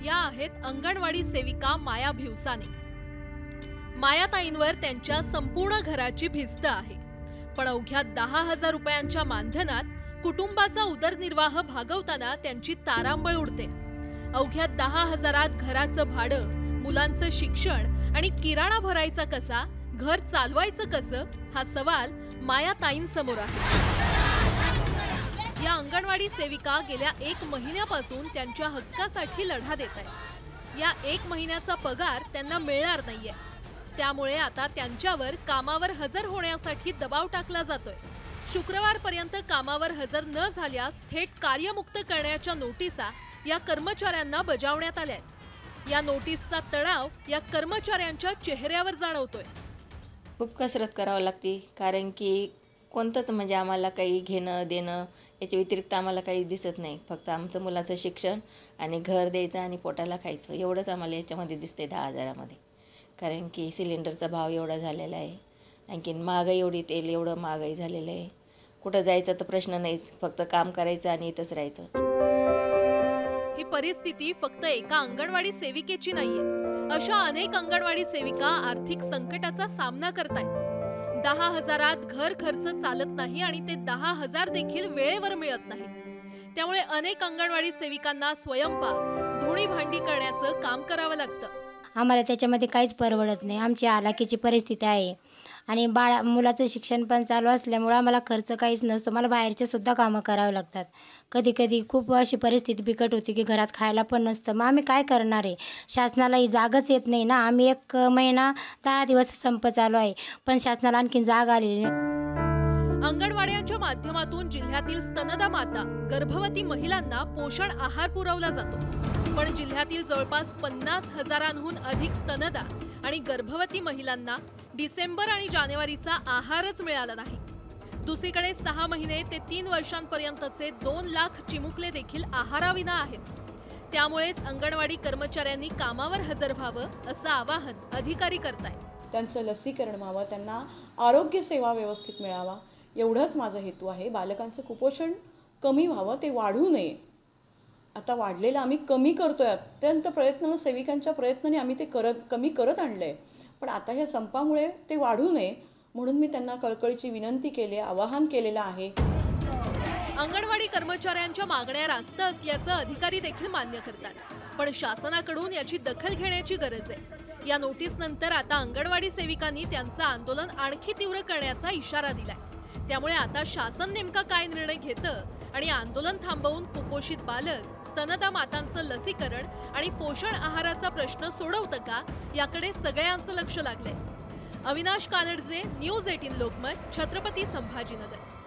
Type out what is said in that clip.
या आहेत अंगणवाडी सेविका माया भिवसाने। मायाताईंवर त्यांच्या संपूर्ण घराची भिस्त आहे, पण अवघ्या 10,000 रुपयांच्या मानधनात कुटुंबाचा उदरनिर्वाह भागवताना त्यांची तारांबळ उडते। अवघ्या 10,000त घराचं भाडं, मुलांचं शिक्षण आणि किराणा भरायचा कसा, घर चालवायचं कसं, हा सवाल मायाताईंसमोर आहे। या अंगणवाडी सेविका गेल्या 1 महिन्यापासून त्यांच्या हक्कासाठी लढा देत आहेत। या 1 महिन्याचा पगार त्यांना मिळणार नाहीये, त्यामुळे आता त्यांच्यावर कामावर हजर होण्यासाठी दबाव टाकला जातोय। शुक्रवारपर्यंत कामावर हजर न झाल्यास थेट कार्यमुक्त करण्याच्या नोटिसा या कर्मचाऱ्यांना बजावण्यात आल्यात। या नोटीसचा तणाव या कर्मचाऱ्यांच्या चेहऱ्यावर जाणवतोय। खूप कसरत करावी लागते, कारण की कोणतंच म्हणजे आम्हाला काही घेणं देणं याच्या व्यतिरिक्त आम्हाला काही दिसत नाही। फक्त आमचं मुलाचं शिक्षण आणि घर द्यायचं आणि पोटाला खायचं एवढंच आम्हाला याच्यामध्ये दिसते 10,000मध्ये। कारण की सिलेंडरचा भाव एवढा झालेला आहे, आणखीन महागाई एवढी, तेल एवढं महागाई झालेलं आहे। कुठं जायचं तर प्रश्न नाहीच, फक्त काम करायचं आणि इथंच राहायचं। ही परिस्थिती फक्त एका अंगणवाडी सेविकेची नाहीये, अशा अनेक अंगणवाडी सेविका आर्थिक संकटाचा सामना करतायत। 10,000त घर खर्च चालत नाही आणि ते 10,000 देखील वेळेवर मिळत नाही। त्यामुळे अनेक अंगणवाडी सेविकांना स्वयंपाक, धुणी भांडी करण्याचं काम करावं लागतं। आम्हाला त्याच्यामध्ये काहीच परवडत नाही। आमची हालाकीची परिस्थिती आहे आणि मुलाचं शिक्षण पण चालू असल्यामुळे आम्हाला खर्च काहीच नसतो। मला बाहेरचे सुद्धा कामं करावं लागतात। कधी कधी खूप अशी परिस्थिती बिकट होती की घरात खायला पण नसतं। मग आम्ही काय करणार आहे? शासनाला ही जागच येत नाही ना। आम्ही 1 महिना 10 दिवस संप चालू आहे, पण शासनाला आणखीन जाग आलेली नाही। अंगणवाड्यांच्या माध्यमातून जिल्ह्यातील स्तनदा माता, गर्भवती महिलांना पोषण आहार पुरवला जातो, पण जिल्ह्यातील जवळपास 50,000हून अधिक स्तनदा आणि गर्भवती महिलांना डिसेंबर आणि जानेवारीचा आहारच मिळाला नाही। दुसरीकडे 6 महिने ते 3 वर्षांपर्यंतचे 2 लाख चिमुकले देखील आहाराविना आहेत। त्यामुळेच अंगणवाडी कर्मचाऱ्यांनी कामावर हजर व्हावं असं आवाहन अधिकारी करतायत। त्यांचं लसीकरण व्हावं, त्यांना आरोग्य सेवा व्यवस्थित मिळावा, एवढंच माझा हेतू आहे। बालकांचं कुपोषण कमी व्हावं, ते वाढू नये। आता वाढलेलं आम्ही कमी करतोय, अत्यंत प्रयत्नानं सेविकांच्या प्रयत्नाने आम्ही ते कमी करत आणलंय, पण आता ह्या संपामुळे ते वाढू नये म्हणून मी त्यांना कळकळीची विनंती केली, आवाहन केलेलं आहे। अंगणवाडी कर्मचाऱ्यांच्या मागण्या रास्त असल्याचं अधिकारी देखील मान्य करतात, पण शासनाकडून याची दखल घेण्याची गरज आहे। या नोटीसनंतर आता अंगणवाडी सेविकांनी त्यांचं आंदोलन आणखी तीव्र करण्याचा इशारा दिलाय। त्यामुळे आता शासन नेमका काय निर्णय घेतं आणि आंदोलन थांबवून कुपोषित बालक, स्तनदा मातांचं लसीकरण आणि पोषण आहाराचा प्रश्न सोडवतं का, याकडे सगळ्यांचं लक्ष लागलंय। अविनाश कानडजे, न्यूज 18 लोकमत, छत्रपती संभाजीनगर।